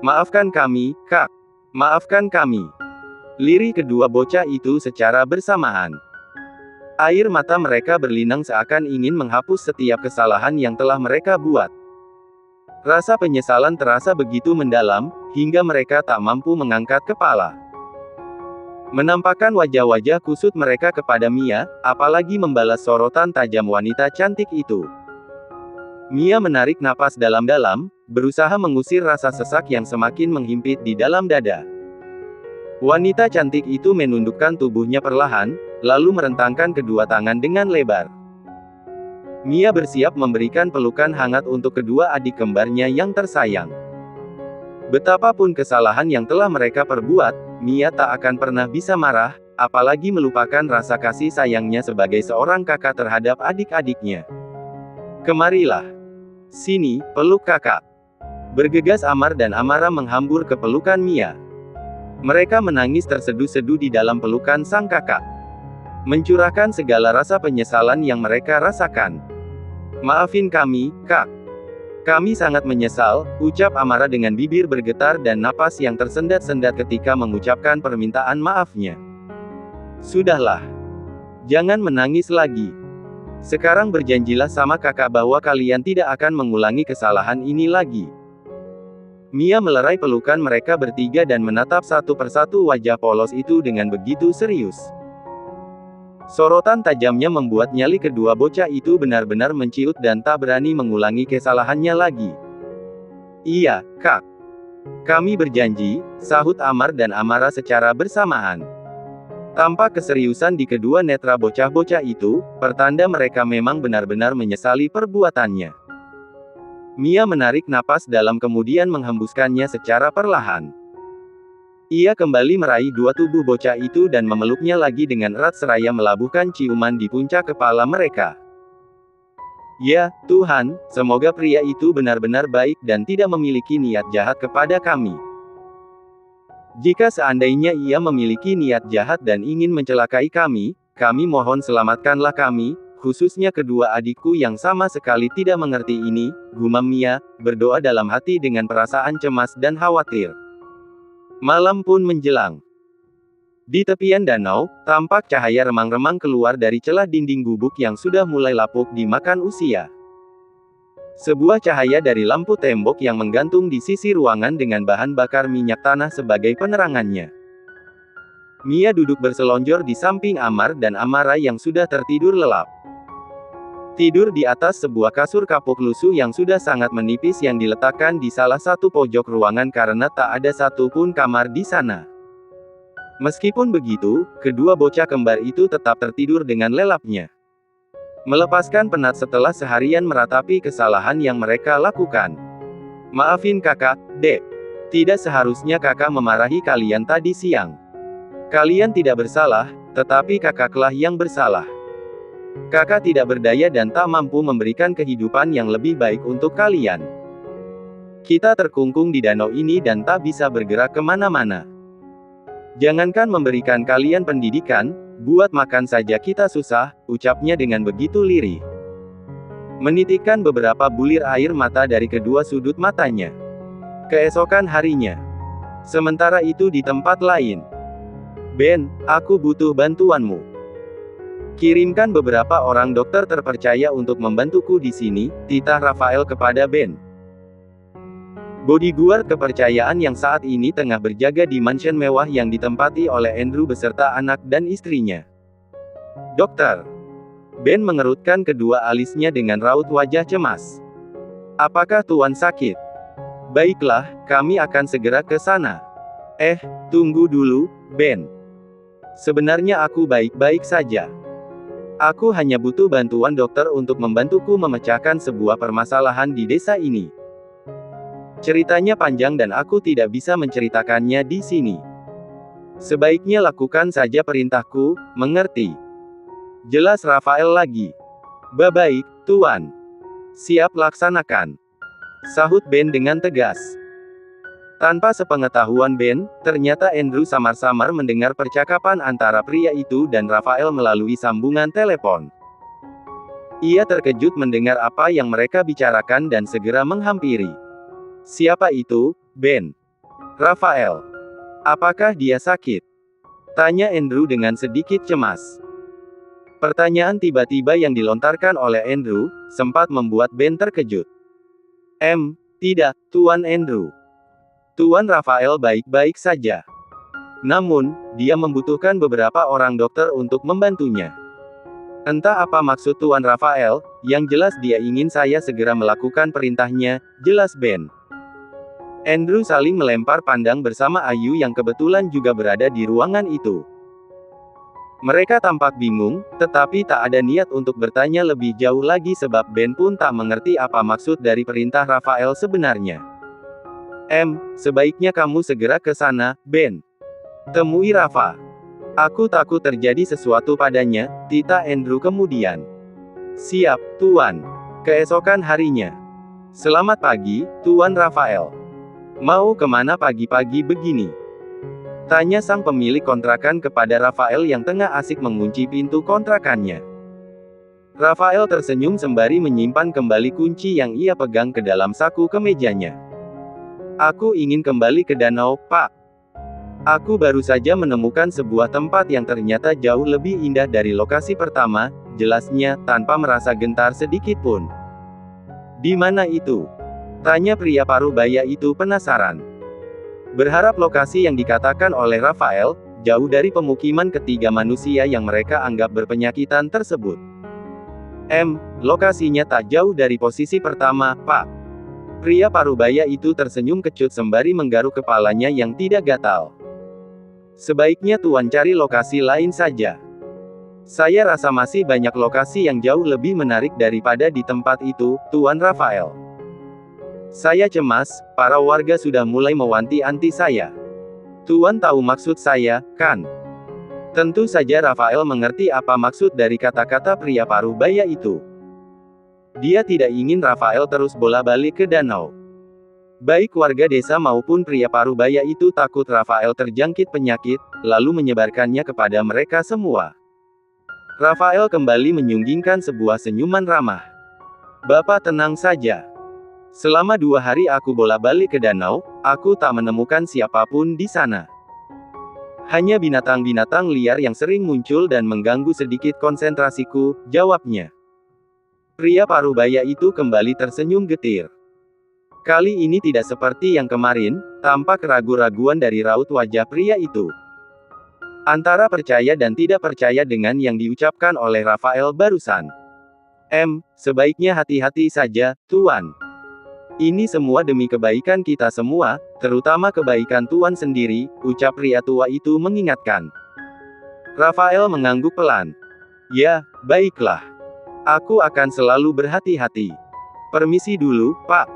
Maafkan kami, Kak. Maafkan kami. Lirih kedua bocah itu secara bersamaan. Air mata mereka berlinang seakan ingin menghapus setiap kesalahan yang telah mereka buat. Rasa penyesalan terasa begitu mendalam, hingga mereka tak mampu mengangkat kepala. Menampakkan wajah-wajah kusut mereka kepada Mia, apalagi membalas sorotan tajam wanita cantik itu. Mia menarik napas dalam-dalam, berusaha mengusir rasa sesak yang semakin menghimpit di dalam dada. Wanita cantik itu menundukkan tubuhnya perlahan, lalu merentangkan kedua tangan dengan lebar. Mia bersiap memberikan pelukan hangat untuk kedua adik kembarnya yang tersayang. Betapapun kesalahan yang telah mereka perbuat, Mia tak akan pernah bisa marah, apalagi melupakan rasa kasih sayangnya sebagai seorang kakak terhadap adik-adiknya. Kemarilah. Sini, peluk kakak. Bergegas Amar dan Amara menghambur ke pelukan Mia. Mereka menangis terseduh-seduh di dalam pelukan sang kakak. Mencurahkan segala rasa penyesalan yang mereka rasakan. Maafin kami, Kak. Kami sangat menyesal, ucap Amara dengan bibir bergetar dan napas yang tersendat-sendat ketika mengucapkan permintaan maafnya. Sudahlah. Jangan menangis lagi. Sekarang berjanjilah sama kakak bahwa kalian tidak akan mengulangi kesalahan ini lagi. Mia melerai pelukan mereka bertiga dan menatap satu persatu wajah polos itu dengan begitu serius. Sorotan tajamnya membuat nyali kedua bocah itu benar-benar menciut dan tak berani mengulangi kesalahannya lagi. Iya, Kak. Kami berjanji, sahut Amar dan Amara secara bersamaan. Tampak keseriusan di kedua netra bocah-bocah itu, pertanda mereka memang benar-benar menyesali perbuatannya. Mia menarik napas dalam kemudian menghembuskannya secara perlahan. Ia kembali meraih dua tubuh bocah itu dan memeluknya lagi dengan erat seraya melabuhkan ciuman di puncak kepala mereka. Ya, Tuhan, semoga pria itu benar-benar baik dan tidak memiliki niat jahat kepada kami. Jika seandainya ia memiliki niat jahat dan ingin mencelakai kami mohon selamatkanlah kami, khususnya kedua adikku yang sama sekali tidak mengerti ini, gumam Mia, berdoa dalam hati dengan perasaan cemas dan khawatir. Malam pun menjelang. Di tepian danau, tampak cahaya remang-remang keluar dari celah dinding gubuk yang sudah mulai lapuk dimakan usia. Sebuah cahaya dari lampu tembok yang menggantung di sisi ruangan dengan bahan bakar minyak tanah sebagai penerangannya. Mia duduk berselonjor di samping Amar dan Amara yang sudah tertidur lelap. Tidur di atas sebuah kasur kapuk lusuh yang sudah sangat menipis yang diletakkan di salah satu pojok ruangan karena tak ada satupun kamar di sana. Meskipun begitu, kedua bocah kembar itu tetap tertidur dengan lelapnya. Melepaskan penat setelah seharian meratapi kesalahan yang mereka lakukan. Maafin kakak, Dek. Tidak seharusnya kakak memarahi kalian tadi siang. Kalian tidak bersalah, tetapi kakaklah yang bersalah. Kakak tidak berdaya dan tak mampu memberikan kehidupan yang lebih baik untuk kalian. Kita terkungkung di danau ini dan tak bisa bergerak kemana-mana. Jangankan memberikan kalian pendidikan, buat makan saja kita susah, ucapnya dengan begitu lirih. Menitikkan beberapa bulir air mata dari kedua sudut matanya. Keesokan harinya. Sementara itu di tempat lain. Ben, aku butuh bantuanmu. Kirimkan beberapa orang dokter terpercaya untuk membantuku di sini, titah Rafael kepada Ben. Bodyguard kepercayaan yang saat ini tengah berjaga di mansion mewah yang ditempati oleh Andrew beserta anak dan istrinya. Dokter. Ben mengerutkan kedua alisnya dengan raut wajah cemas. Apakah Tuan sakit? Baiklah, kami akan segera ke sana. Tunggu dulu, Ben. Sebenarnya aku baik-baik saja. Aku hanya butuh bantuan dokter untuk membantuku memecahkan sebuah permasalahan di desa ini. Ceritanya panjang dan aku tidak bisa menceritakannya di sini. Sebaiknya lakukan saja perintahku, mengerti? Jelas Rafael lagi. Baik, Tuan. Siap laksanakan. Sahut Ben dengan tegas. Tanpa sepengetahuan Ben, ternyata Andrew samar-samar mendengar percakapan antara pria itu dan Rafael melalui sambungan telepon. Ia terkejut mendengar apa yang mereka bicarakan dan segera menghampiri. Siapa itu, Ben? Rafael. Apakah dia sakit? Tanya Andrew dengan sedikit cemas. Pertanyaan tiba-tiba yang dilontarkan oleh Andrew, sempat membuat Ben terkejut. Tidak, Tuan Andrew. Tuan Rafael baik-baik saja. Namun, dia membutuhkan beberapa orang dokter untuk membantunya. Entah apa maksud Tuan Rafael, yang jelas dia ingin saya segera melakukan perintahnya, jelas Ben. Andrew saling melempar pandang bersama Ayu yang kebetulan juga berada di ruangan itu. Mereka tampak bingung, tetapi tak ada niat untuk bertanya lebih jauh lagi sebab Ben pun tak mengerti apa maksud dari perintah Rafael sebenarnya. Sebaiknya kamu segera ke sana, Ben. Temui Rafa. Aku takut terjadi sesuatu padanya, tita Andrew kemudian. Siap, Tuan. Keesokan harinya. Selamat pagi, Tuan Rafael. Mau kemana pagi-pagi begini? Tanya sang pemilik kontrakan kepada Rafael yang tengah asik mengunci pintu kontrakannya. Rafael tersenyum sembari menyimpan kembali kunci yang ia pegang ke dalam saku kemejanya. Aku ingin kembali ke danau, Pak. Aku baru saja menemukan sebuah tempat yang ternyata jauh lebih indah dari lokasi pertama, jelasnya, tanpa merasa gentar sedikit pun. Di mana itu? Tanya pria parubaya itu penasaran. Berharap lokasi yang dikatakan oleh Rafael, jauh dari pemukiman ketiga manusia yang mereka anggap berpenyakitan tersebut. Lokasinya tak jauh dari posisi pertama, Pak. Pria parubaya itu tersenyum kecut sembari menggaruk kepalanya yang tidak gatal. Sebaiknya Tuan cari lokasi lain saja. Saya rasa masih banyak lokasi yang jauh lebih menarik daripada di tempat itu, Tuan Rafael. Saya cemas, para warga sudah mulai mewanti-wanti saya. Tuan tahu maksud saya, kan? Tentu saja Rafael mengerti apa maksud dari kata-kata pria parubaya itu. Dia tidak ingin Rafael terus bola-balik ke danau. Baik warga desa maupun pria parubaya itu takut Rafael terjangkit penyakit, lalu menyebarkannya kepada mereka semua. Rafael kembali menyunggingkan sebuah senyuman ramah. Bapak tenang saja. Selama 2 hari aku bolak-balik ke danau, aku tak menemukan siapapun di sana. Hanya binatang-binatang liar yang sering muncul dan mengganggu sedikit konsentrasiku, jawabnya. Pria parubaya itu kembali tersenyum getir. Kali ini tidak seperti yang kemarin, tampak keraguan-raguan dari raut wajah pria itu. Antara percaya dan tidak percaya dengan yang diucapkan oleh Rafael barusan. Sebaiknya hati-hati saja, Tuan. Ini semua demi kebaikan kita semua, terutama kebaikan Tuan sendiri, ucap pria tua itu mengingatkan. Rafael mengangguk pelan. Ya, baiklah. Aku akan selalu berhati-hati. Permisi dulu, Pak.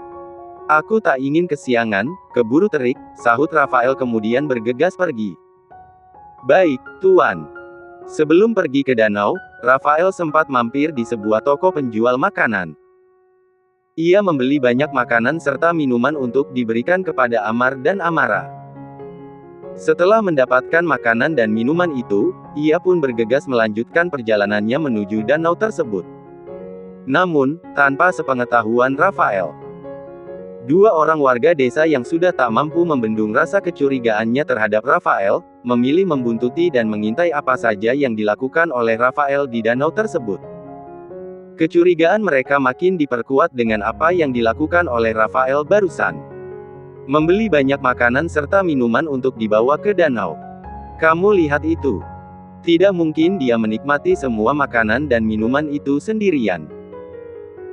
Aku tak ingin kesiangan, keburu terik, sahut Rafael kemudian bergegas pergi. Baik, Tuan. Sebelum pergi ke danau, Rafael sempat mampir di sebuah toko penjual makanan. Ia membeli banyak makanan serta minuman untuk diberikan kepada Amar dan Amara. Setelah mendapatkan makanan dan minuman itu, ia pun bergegas melanjutkan perjalanannya menuju danau tersebut. Namun, tanpa sepengetahuan Rafael. 2 orang warga desa yang sudah tak mampu membendung rasa kecurigaannya terhadap Rafael, memilih membuntuti dan mengintai apa saja yang dilakukan oleh Rafael di danau tersebut. Kecurigaan mereka makin diperkuat dengan apa yang dilakukan oleh Rafael barusan. Membeli banyak makanan serta minuman untuk dibawa ke danau. Kamu lihat itu. Tidak mungkin dia menikmati semua makanan dan minuman itu sendirian.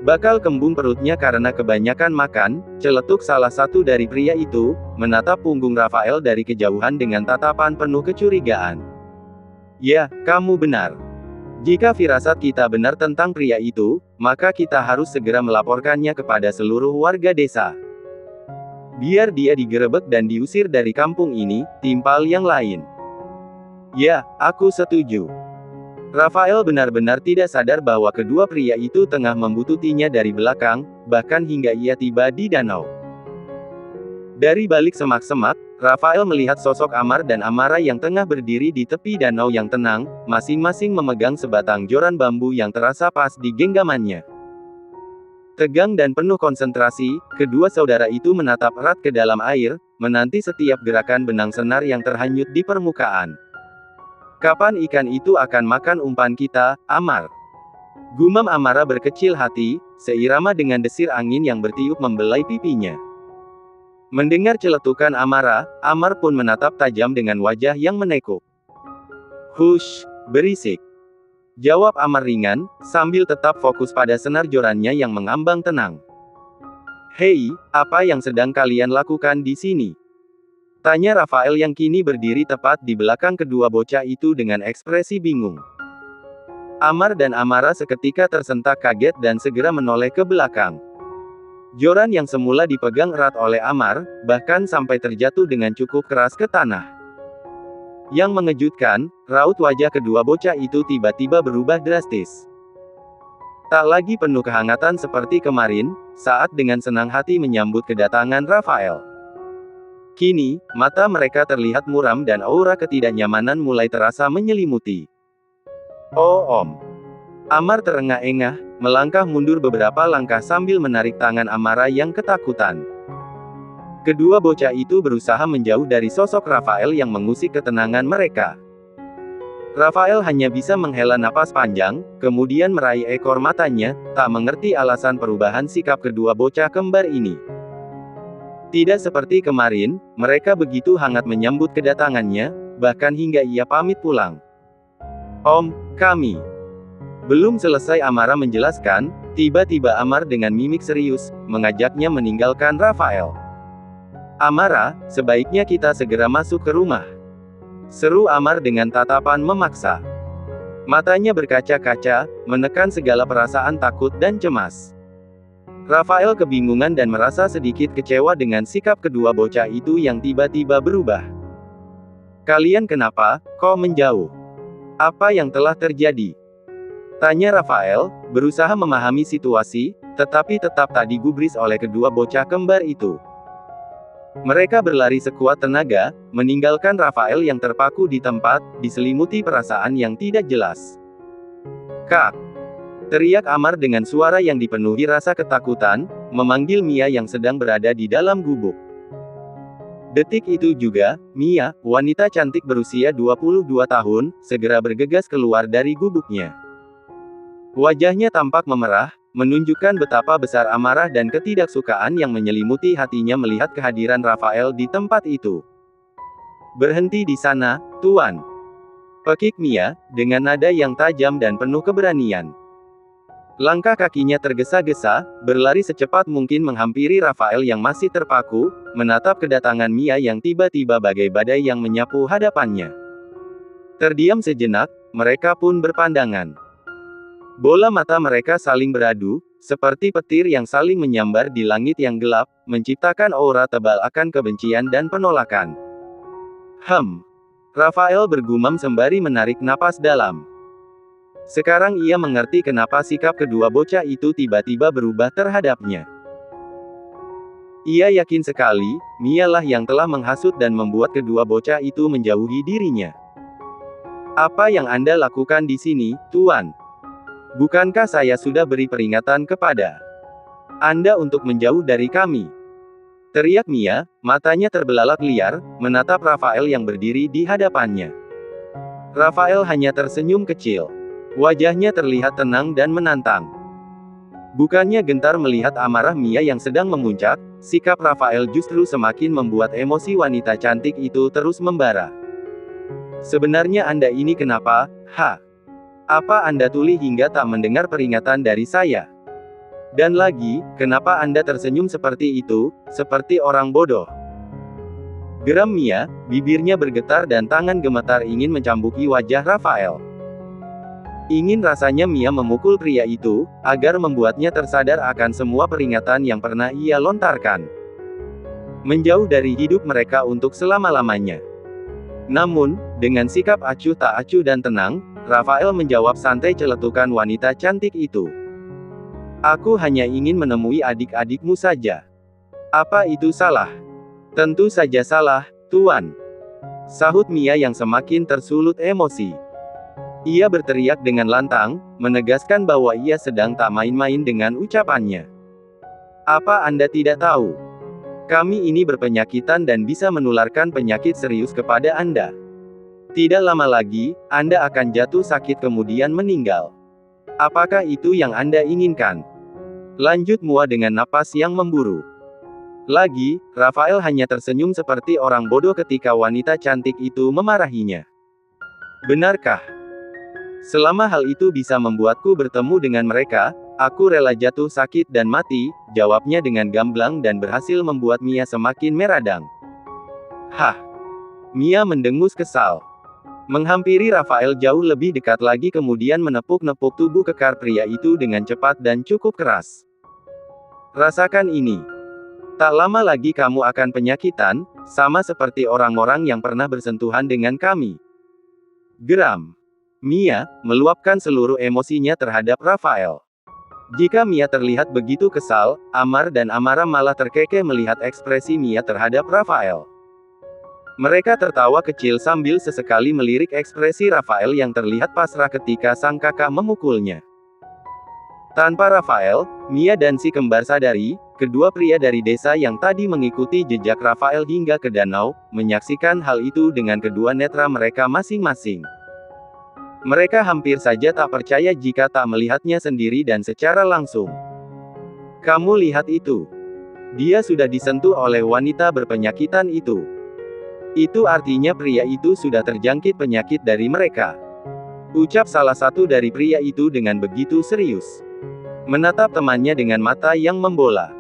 Bakal kembung perutnya karena kebanyakan makan, celetuk salah satu dari pria itu, menatap punggung Rafael dari kejauhan dengan tatapan penuh kecurigaan. Ya, kamu benar. Jika firasat kita benar tentang pria itu, maka kita harus segera melaporkannya kepada seluruh warga desa. Biar dia digerebek dan diusir dari kampung ini, timpal yang lain. Ya, aku setuju. Rafael benar-benar tidak sadar bahwa kedua pria itu tengah membututinya dari belakang, bahkan hingga ia tiba di danau. Dari balik semak-semak, Rafael melihat sosok Amar dan Amara yang tengah berdiri di tepi danau yang tenang, masing-masing memegang sebatang joran bambu yang terasa pas di genggamannya. Tegang dan penuh konsentrasi, kedua saudara itu menatap erat ke dalam air, menanti setiap gerakan benang senar yang terhanyut di permukaan. Kapan ikan itu akan makan umpan kita, Amar? Gumam Amara berkecil hati, seirama dengan desir angin yang bertiup membelai pipinya. Mendengar celetukan Amara, Amar pun menatap tajam dengan wajah yang menekuk. Hush, berisik. Jawab Amar ringan, sambil tetap fokus pada senar jorannya yang mengambang tenang. Hei, apa yang sedang kalian lakukan di sini? Tanya Rafael yang kini berdiri tepat di belakang kedua bocah itu dengan ekspresi bingung. Amar dan Amara seketika tersentak kaget dan segera menoleh ke belakang. Joran yang semula dipegang erat oleh Amar, bahkan sampai terjatuh dengan cukup keras ke tanah. Yang mengejutkan, raut wajah kedua bocah itu tiba-tiba berubah drastis. Tak lagi penuh kehangatan seperti kemarin, saat dengan senang hati menyambut kedatangan Rafael. Kini, mata mereka terlihat muram dan aura ketidaknyamanan mulai terasa menyelimuti. Oh Om. Amar terengah-engah, melangkah mundur beberapa langkah sambil menarik tangan Amara yang ketakutan. Kedua bocah itu berusaha menjauh dari sosok Rafael yang mengusik ketenangan mereka. Rafael hanya bisa menghela napas panjang, kemudian meraih ekor matanya, tak mengerti alasan perubahan sikap kedua bocah kembar ini. Tidak seperti kemarin, mereka begitu hangat menyambut kedatangannya, bahkan hingga ia pamit pulang. Om, kami. Belum selesai Amara menjelaskan, tiba-tiba Amar dengan mimik serius, mengajaknya meninggalkan Rafael. Amara, sebaiknya kita segera masuk ke rumah. Seru Amar dengan tatapan memaksa. Matanya berkaca-kaca, menekan segala perasaan takut dan cemas. Rafael kebingungan dan merasa sedikit kecewa dengan sikap kedua bocah itu yang tiba-tiba berubah. Kalian kenapa, kok menjauh? Apa yang telah terjadi? Tanya Rafael, berusaha memahami situasi, tetapi tetap tak digubris oleh kedua bocah kembar itu. Mereka berlari sekuat tenaga, meninggalkan Rafael yang terpaku di tempat, diselimuti perasaan yang tidak jelas. Kak! Teriak Amar dengan suara yang dipenuhi rasa ketakutan, memanggil Mia yang sedang berada di dalam gubuk. Detik itu juga, Mia, wanita cantik berusia 22 tahun, segera bergegas keluar dari gubuknya. Wajahnya tampak memerah, menunjukkan betapa besar amarah dan ketidaksukaan yang menyelimuti hatinya melihat kehadiran Rafael di tempat itu. Berhenti di sana, Tuan. Pekik Mia, dengan nada yang tajam dan penuh keberanian. Langkah kakinya tergesa-gesa, berlari secepat mungkin menghampiri Rafael yang masih terpaku, menatap kedatangan Mia yang tiba-tiba bagai badai yang menyapu hadapannya. Terdiam sejenak, mereka pun berpandangan. Bola mata mereka saling beradu, seperti petir yang saling menyambar di langit yang gelap, menciptakan aura tebal akan kebencian dan penolakan. Rafael bergumam sembari menarik napas dalam. Sekarang ia mengerti kenapa sikap kedua bocah itu tiba-tiba berubah terhadapnya. Ia yakin sekali, Mialah yang telah menghasut dan membuat kedua bocah itu menjauhi dirinya. Apa yang Anda lakukan di sini, Tuan? Bukankah saya sudah beri peringatan kepada Anda untuk menjauh dari kami? Teriak Mia, matanya terbelalak liar, menatap Rafael yang berdiri di hadapannya. Rafael hanya tersenyum kecil. Wajahnya terlihat tenang dan menantang. Bukannya gentar melihat amarah Mia yang sedang memuncak, sikap Rafael justru semakin membuat emosi wanita cantik itu terus membara. Sebenarnya Anda ini kenapa, Apa Anda tuli hingga tak mendengar peringatan dari saya? Dan lagi, kenapa Anda tersenyum seperti itu, seperti orang bodoh? Geram Mia, bibirnya bergetar dan tangan gemetar ingin mencambuki wajah Rafael. Ingin rasanya Mia memukul pria itu, agar membuatnya tersadar akan semua peringatan yang pernah ia lontarkan. Menjauh dari hidup mereka untuk selama-lamanya. Namun, dengan sikap acuh tak acuh dan tenang, Rafael menjawab santai celetukan wanita cantik itu. Aku hanya ingin menemui adik-adikmu saja. Apa itu salah? Tentu saja salah, Tuan. Sahut Mia yang semakin tersulut emosi. Ia berteriak dengan lantang, menegaskan bahwa ia sedang tak main-main dengan ucapannya. Apa Anda tidak tahu? Kami ini berpenyakitan dan bisa menularkan penyakit serius kepada Anda. Tidak lama lagi, Anda akan jatuh sakit kemudian meninggal. Apakah itu yang Anda inginkan? Lanjut Mua dengan napas yang memburu. Lagi, Rafael hanya tersenyum seperti orang bodoh ketika wanita cantik itu memarahinya. Benarkah? Selama hal itu bisa membuatku bertemu dengan mereka, aku rela jatuh sakit dan mati, jawabnya dengan gamblang dan berhasil membuat Mia semakin meradang. Hah! Mia mendengus kesal. Menghampiri Rafael jauh lebih dekat lagi kemudian menepuk-nepuk tubuh kekar pria itu dengan cepat dan cukup keras. Rasakan ini. Tak lama lagi kamu akan penyakitan, sama seperti orang-orang yang pernah bersentuhan dengan kami. Geram. Mia meluapkan seluruh emosinya terhadap Rafael. Jika Mia terlihat begitu kesal, Amar dan Amara malah terkekeh melihat ekspresi Mia terhadap Rafael. Mereka tertawa kecil sambil sesekali melirik ekspresi Rafael yang terlihat pasrah ketika sang kakak memukulnya. Tanpa Rafael, Mia dan si kembar sadari, kedua pria dari desa yang tadi mengikuti jejak Rafael hingga ke danau, menyaksikan hal itu dengan kedua netra mereka masing-masing. Mereka hampir saja tak percaya jika tak melihatnya sendiri dan secara langsung. Kamu lihat itu. Dia sudah disentuh oleh wanita berpenyakitan itu. Itu artinya pria itu sudah terjangkit penyakit dari mereka. Ucap salah satu dari pria itu dengan begitu serius. Menatap temannya dengan mata yang membola.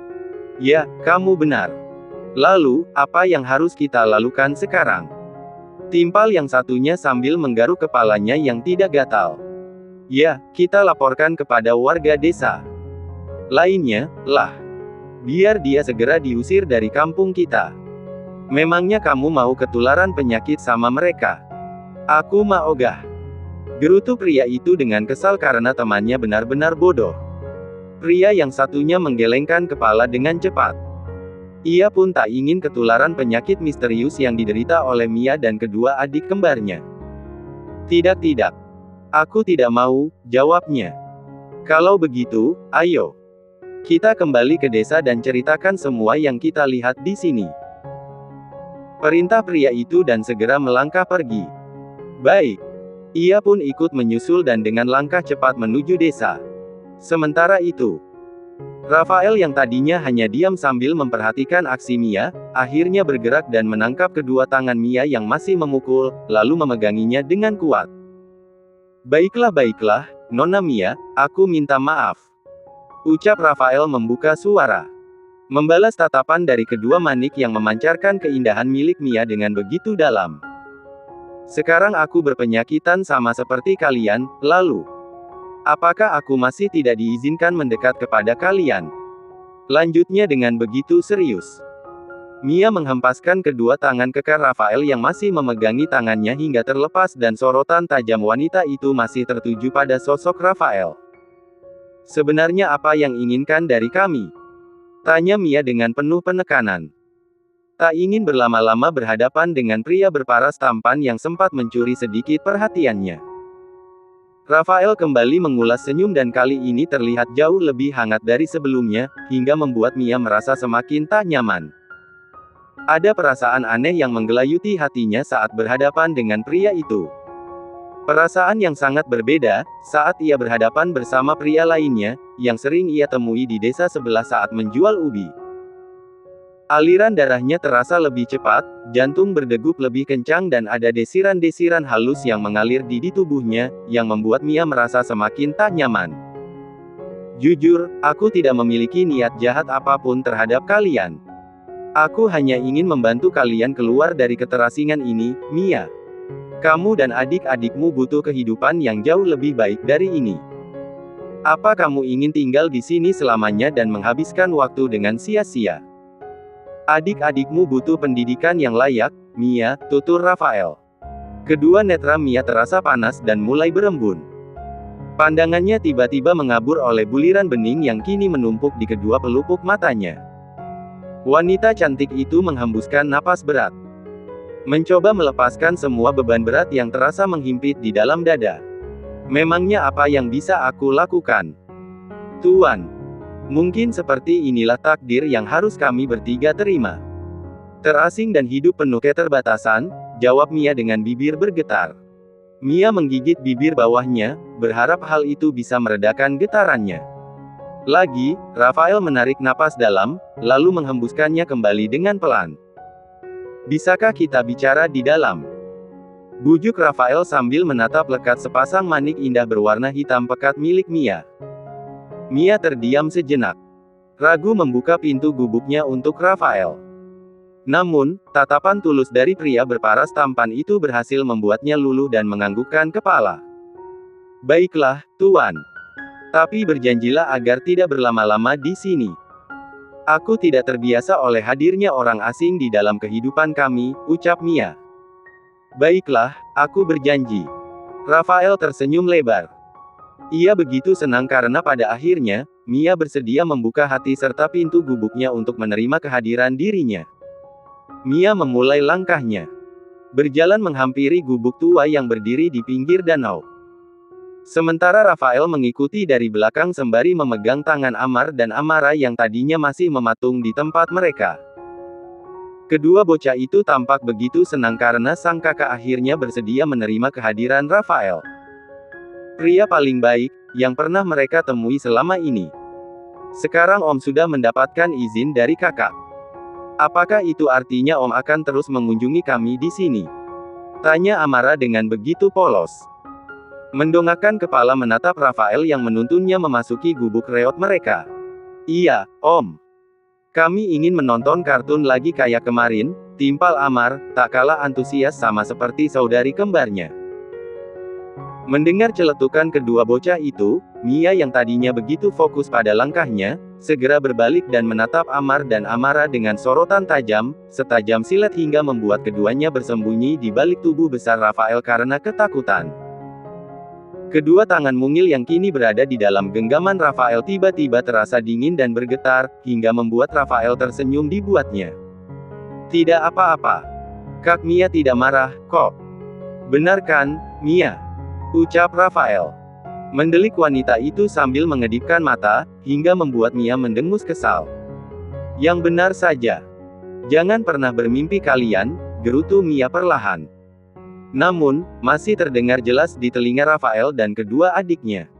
Ya, kamu benar. Lalu, apa yang harus kita lakukan sekarang? Timpal yang satunya sambil menggaruk kepalanya yang tidak gatal. Ya, kita laporkan kepada warga desa. Lainnya, lah. Biar dia segera diusir dari kampung kita. Memangnya kamu mau ketularan penyakit sama mereka? Aku mah ogah. Gerutu pria itu dengan kesal karena temannya benar-benar bodoh. Pria yang satunya menggelengkan kepala dengan cepat. Ia pun tak ingin ketularan penyakit misterius yang diderita oleh Mia dan kedua adik kembarnya. Tidak. Aku tidak mau, jawabnya. Kalau begitu, ayo. Kita kembali ke desa dan ceritakan semua yang kita lihat di sini. Perintah pria itu dan segera melangkah pergi. Baik. Ia pun ikut menyusul dan dengan langkah cepat menuju desa. Sementara itu, Rafael yang tadinya hanya diam sambil memperhatikan aksi Mia, akhirnya bergerak dan menangkap kedua tangan Mia yang masih memukul, lalu memeganginya dengan kuat. Baiklah, Nona Mia, aku minta maaf. Ucap Rafael membuka suara. Membalas tatapan dari kedua manik yang memancarkan keindahan milik Mia dengan begitu dalam. Sekarang aku berpenyakitan sama seperti kalian, lalu. Apakah aku masih tidak diizinkan mendekat kepada kalian? Lanjutnya dengan begitu serius. Mia menghempaskan kedua tangan kekar Rafael yang masih memegangi tangannya hingga terlepas dan sorotan tajam wanita itu masih tertuju pada sosok Rafael. Sebenarnya apa yang inginkan dari kami? Tanya Mia dengan penuh penekanan. Tak ingin berlama-lama berhadapan dengan pria berparas tampan yang sempat mencuri sedikit perhatiannya. Rafael kembali mengulas senyum dan kali ini terlihat jauh lebih hangat dari sebelumnya, hingga membuat Mia merasa semakin tak nyaman. Ada perasaan aneh yang menggelayuti hatinya saat berhadapan dengan pria itu. Perasaan yang sangat berbeda, saat ia berhadapan bersama pria lainnya, yang sering ia temui di desa sebelah saat menjual ubi. Aliran darahnya terasa lebih cepat, jantung berdegup lebih kencang dan ada desiran-desiran halus yang mengalir di tubuhnya, yang membuat Mia merasa semakin tak nyaman. Jujur, aku tidak memiliki niat jahat apapun terhadap kalian. Aku hanya ingin membantu kalian keluar dari keterasingan ini, Mia. Kamu dan adik-adikmu butuh kehidupan yang jauh lebih baik dari ini. Apa kamu ingin tinggal di sini selamanya dan menghabiskan waktu dengan sia-sia? Adik-adikmu butuh pendidikan yang layak, Mia, tutur Rafael. Kedua netra Mia terasa panas dan mulai berembun. Pandangannya tiba-tiba mengabur oleh buliran bening yang kini menumpuk di kedua pelupuk matanya. Wanita cantik itu menghembuskan napas berat. Mencoba melepaskan semua beban berat yang terasa menghimpit di dalam dada. Memangnya apa yang bisa aku lakukan? Tuan. Mungkin seperti inilah takdir yang harus kami bertiga terima. Terasing dan hidup penuh keterbatasan, jawab Mia dengan bibir bergetar. Mia menggigit bibir bawahnya, berharap hal itu bisa meredakan getarannya. Lagi, Rafael menarik napas dalam, lalu menghembuskannya kembali dengan pelan. Bisakah kita bicara di dalam? Bujuk Rafael sambil menatap lekat sepasang manik indah berwarna hitam pekat milik Mia. Mia terdiam sejenak. Ragu membuka pintu gubuknya untuk Rafael. Namun, tatapan tulus dari pria berparas tampan itu berhasil membuatnya luluh dan menganggukkan kepala. Baiklah, Tuan. Tapi berjanjilah agar tidak berlama-lama di sini. Aku tidak terbiasa oleh hadirnya orang asing di dalam kehidupan kami, ucap Mia. Baiklah, aku berjanji. Rafael tersenyum lebar. Ia begitu senang karena pada akhirnya, Mia bersedia membuka hati serta pintu gubuknya untuk menerima kehadiran dirinya. Mia memulai langkahnya. Berjalan menghampiri gubuk tua yang berdiri di pinggir danau. Sementara Rafael mengikuti dari belakang sembari memegang tangan Amar dan Amara yang tadinya masih mematung di tempat mereka. Kedua bocah itu tampak begitu senang karena sang kakak akhirnya bersedia menerima kehadiran Rafael. Pria paling baik, yang pernah mereka temui selama ini. Sekarang Om sudah mendapatkan izin dari kakak. Apakah itu artinya Om akan terus mengunjungi kami di sini? Tanya Amara dengan begitu polos. Mendongakkan kepala menatap Rafael yang menuntunnya memasuki gubuk reot mereka. Iya, Om. Kami ingin menonton kartun lagi kayak kemarin, timpal Amar, tak kalah antusias sama seperti saudari kembarnya. Mendengar celetukan kedua bocah itu, Mia yang tadinya begitu fokus pada langkahnya, segera berbalik dan menatap Amar dan Amara dengan sorotan tajam, setajam silet hingga membuat keduanya bersembunyi di balik tubuh besar Rafael karena ketakutan. Kedua tangan mungil yang kini berada di dalam genggaman Rafael tiba-tiba terasa dingin dan bergetar, hingga membuat Rafael tersenyum dibuatnya. Tidak apa-apa. Kak Mia tidak marah, kok. Benar kan, Mia? Ucap Rafael. Mendelik wanita itu sambil mengedipkan mata, hingga membuat Mia mendengus kesal. Yang benar saja. Jangan pernah bermimpi kalian, gerutu Mia perlahan. Namun, masih terdengar jelas di telinga Rafael dan kedua adiknya.